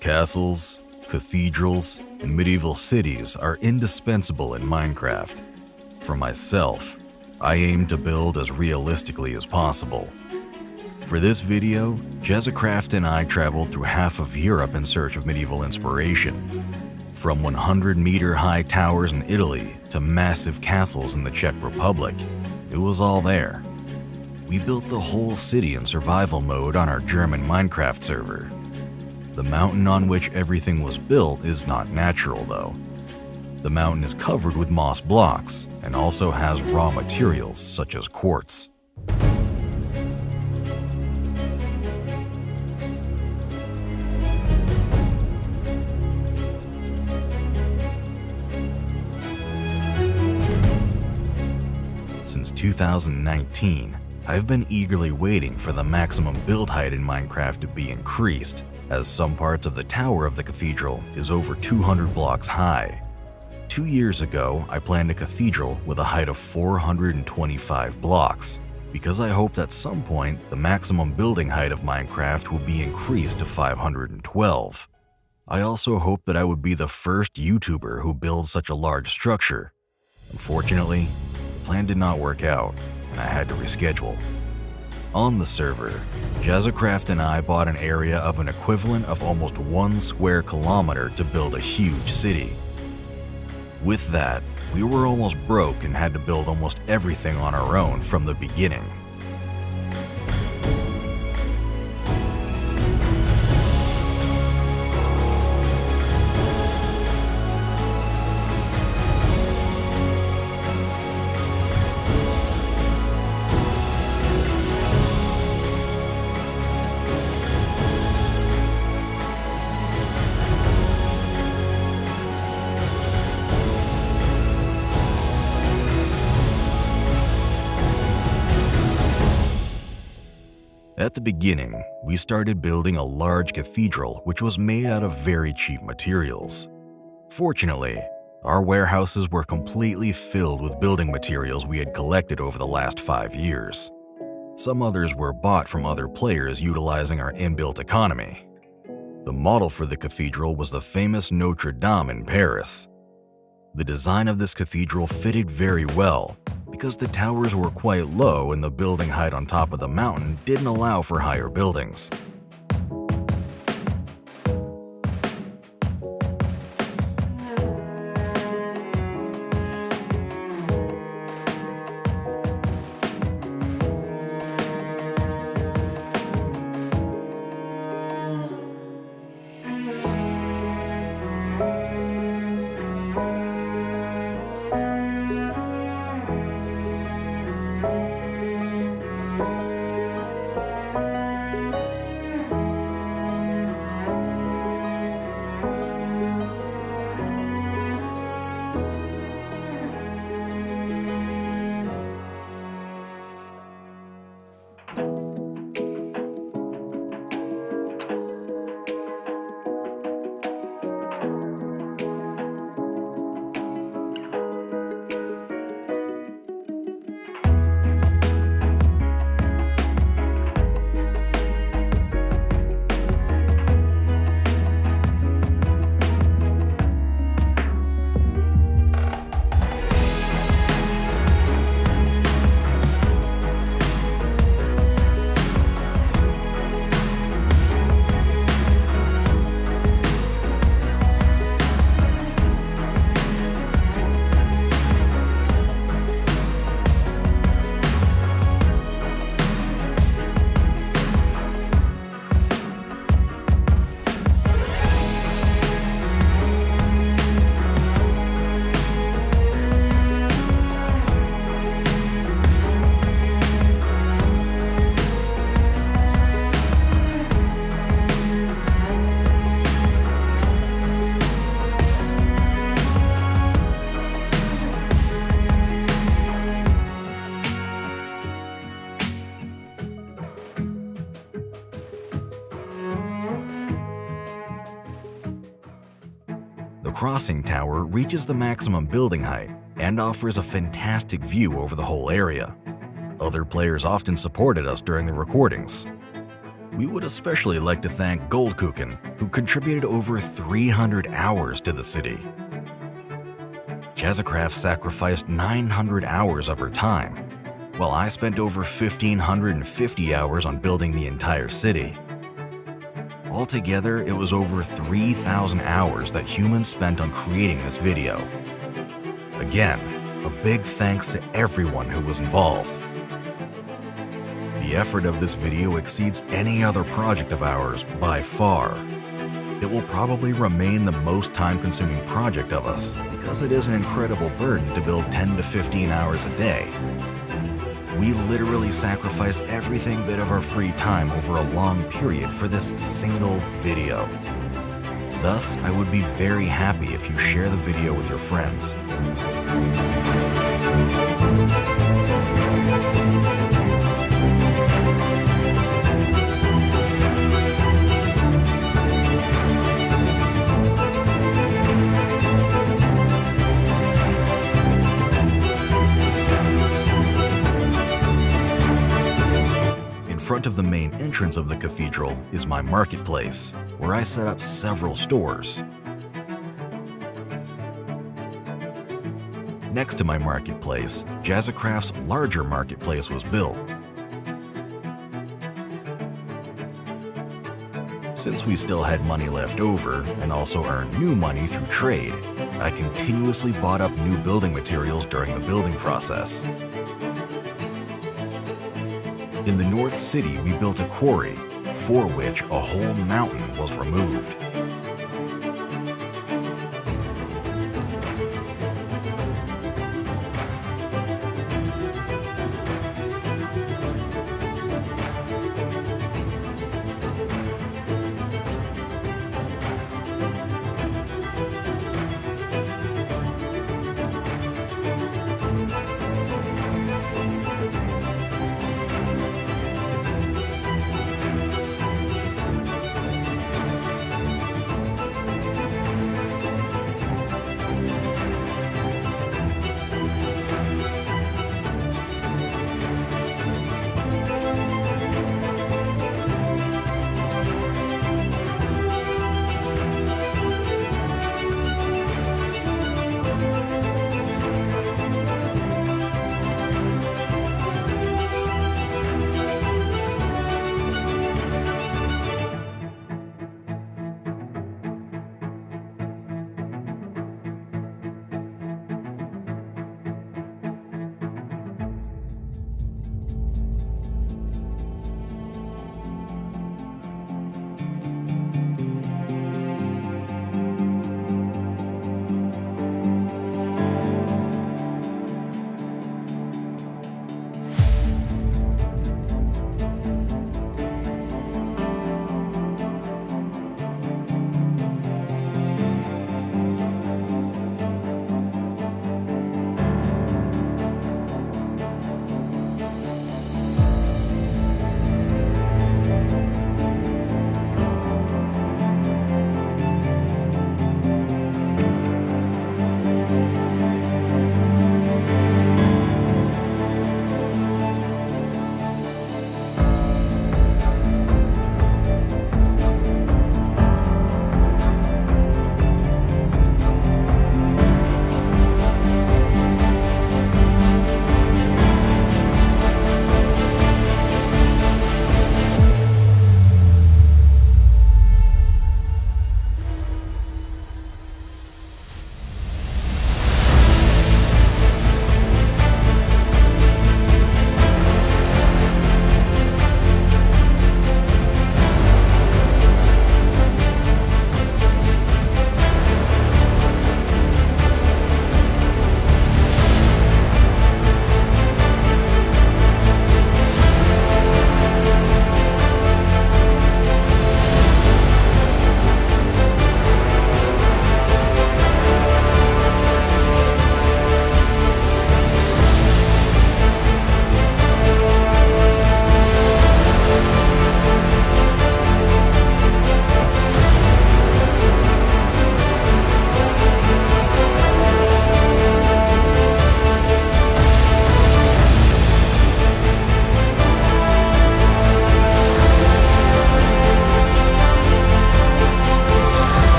Castles, cathedrals, and medieval cities are indispensable in Minecraft. For myself, I aim to build as realistically as possible. For this video, JezzaCraft and I traveled through half of Europe in search of medieval inspiration. From 100-meter-high towers in Italy to massive castles in the Czech Republic, it was all there. We built the whole city in survival mode on our German Minecraft server. The mountain on which everything was built is not natural, though. The mountain is covered with moss blocks and also has raw materials such as quartz. Since 2019, I've been eagerly waiting for the maximum build height in Minecraft to be increased, as some parts of the tower of the cathedral is over 200 blocks high. 2 years ago, I planned a cathedral with a height of 425 blocks, because I hoped at some point the maximum building height of Minecraft would be increased to 512. I also hoped that I would be the first YouTuber who builds such a large structure. Unfortunately, the plan did not work out, and I had to reschedule. On the server, JezzaCraft and I bought an area of an equivalent of almost 1 square kilometer to build a huge city. With that, we were almost broke and had to build almost everything on our own from the beginning. At the beginning, we started building a large cathedral which was made out of very cheap materials. Fortunately, our warehouses were completely filled with building materials we had collected over the last 5 years. Some others were bought from other players utilizing our inbuilt economy. The model for the cathedral was the famous Notre Dame in Paris. The design of this cathedral fitted very well, because the towers were quite low and the building height on top of the mountain didn't allow for higher buildings. The crossing tower reaches the maximum building height and offers a fantastic view over the whole area. Other players often supported us during the recordings. We would especially like to thank Goldkuchen, who contributed over 300 hours to the city. Jazzacraft sacrificed 900 hours of her time, while I spent over 1,550 hours on building the entire city. Altogether, it was over 3,000 hours that humans spent on creating this video. Again, a big thanks to everyone who was involved. The effort of this video exceeds any other project of ours by far. It will probably remain the most time-consuming project of us because it is an incredible burden to build 10 to 15 hours a day. We literally sacrifice every bit of our free time over a long period for this single video. Thus, I would be very happy if you share the video with your friends. In front of the main entrance of the cathedral is my marketplace, where I set up several stores. Next to my marketplace, Jazzacraft's larger marketplace was built. Since we still had money left over and also earned new money through trade, I continuously bought up new building materials during the building process. In the North City, we built a quarry, for which a whole mountain was removed.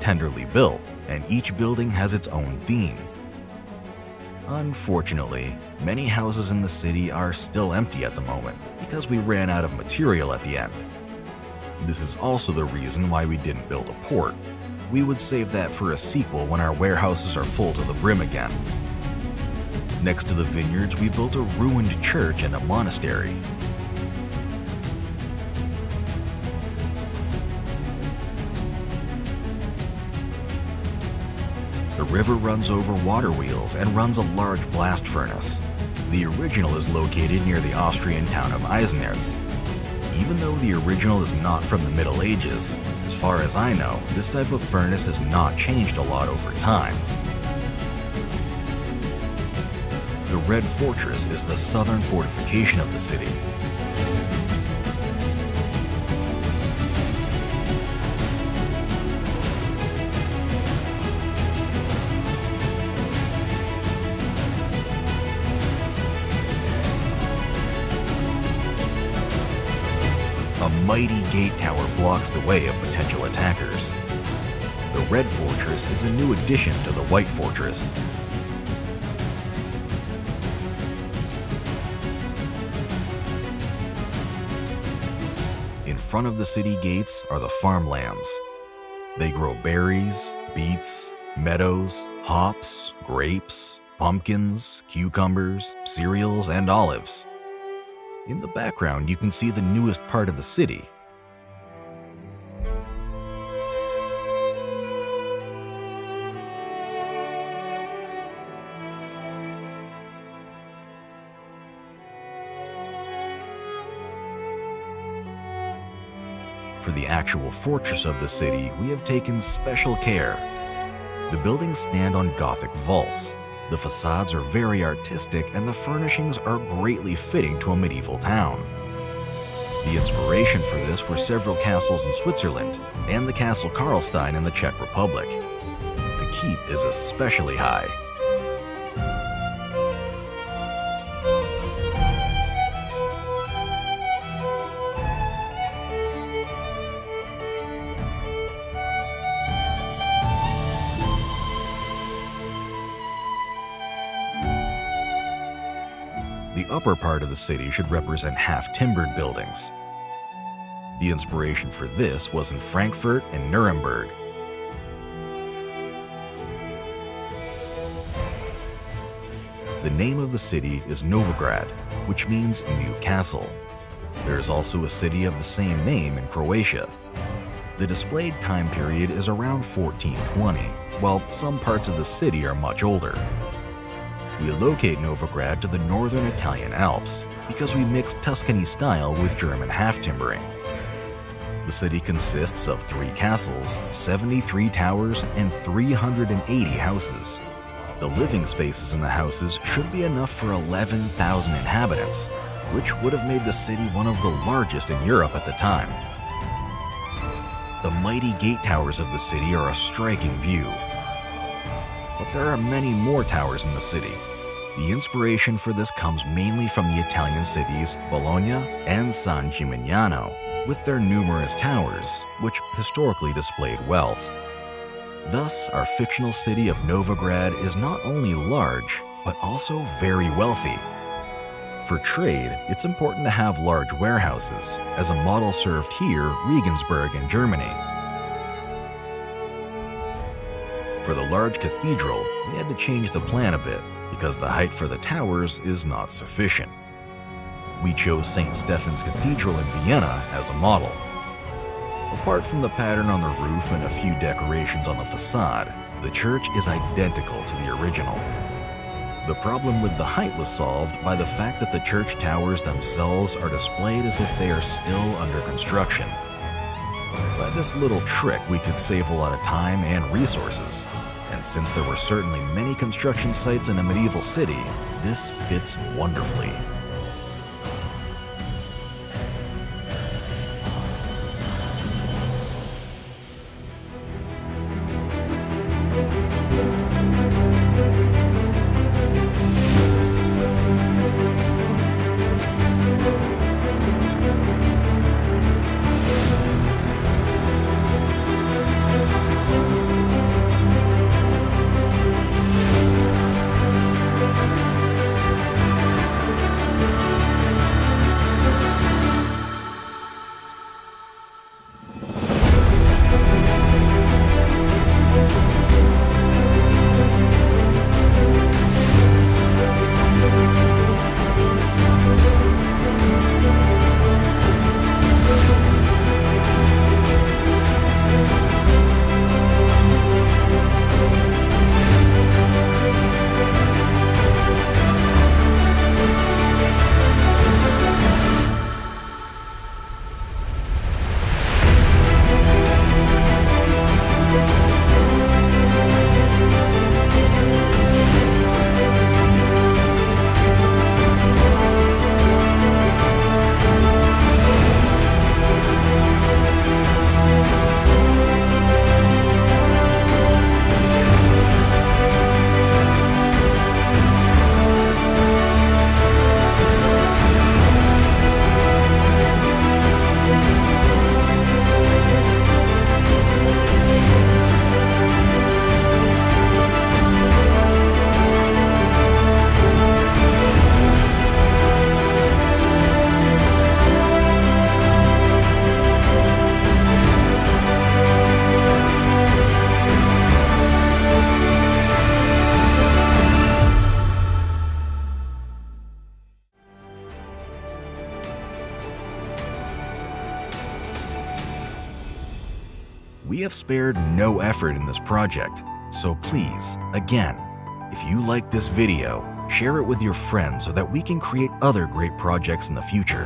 tenderly built, and each building has its own theme. Unfortunately, many houses in the city are still empty at the moment because we ran out of material at the end. This is also the reason why we didn't build a port. We would save that for a sequel when our warehouses are full to the brim again. Next to the vineyards, we built a ruined church and a monastery. The river runs over water wheels and runs a large blast furnace. The original is located near the Austrian town of Eisenerz. Even though the original is not from the Middle Ages, as far as I know, this type of furnace has not changed a lot over time. The Red Fortress is the southern fortification of the city. A mighty gate tower blocks the way of potential attackers. The Red Fortress is a new addition to the White Fortress. In front of the city gates are the farmlands. They grow berries, beets, meadows, hops, grapes, pumpkins, cucumbers, cereals, and olives. In the background, you can see the newest part of the city. For the actual fortress of the city, we have taken special care. The buildings stand on Gothic vaults. The facades are very artistic and the furnishings are greatly fitting to a medieval town. The inspiration for this were several castles in Switzerland and the Castle Karlstein in the Czech Republic. The keep is especially high. The upper part of the city should represent half-timbered buildings. The inspiration for this was in Frankfurt and Nuremberg. The name of the city is Novigrad, which means New Castle. There is also a city of the same name in Croatia. The displayed time period is around 1420, while some parts of the city are much older. We locate Novigrad to the northern Italian Alps because we mix Tuscany style with German half-timbering. The city consists of 3 castles, 73 towers, and 380 houses. The living spaces in the houses should be enough for 11,000 inhabitants, which would have made the city one of the largest in Europe at the time. The mighty gate towers of the city are a striking view. But there are many more towers in the city. The inspiration for this comes mainly from the Italian cities Bologna and San Gimignano, with their numerous towers, which historically displayed wealth. Thus, our fictional city of Novigrad is not only large, but also very wealthy. For trade, it's important to have large warehouses, as a model served here, Regensburg in Germany. For the large cathedral, we had to change the plan a bit, because the height for the towers is not sufficient. We chose St. Stephen's Cathedral in Vienna as a model. Apart from the pattern on the roof and a few decorations on the facade, the church is identical to the original. The problem with the height was solved by the fact that the church towers themselves are displayed as if they are still under construction. By this little trick, we could save a lot of time and resources. And since there were certainly many construction sites in a medieval city, this fits wonderfully. We have spared no effort in this project, so please, again, if you like this video, share it with your friends so that we can create other great projects in the future.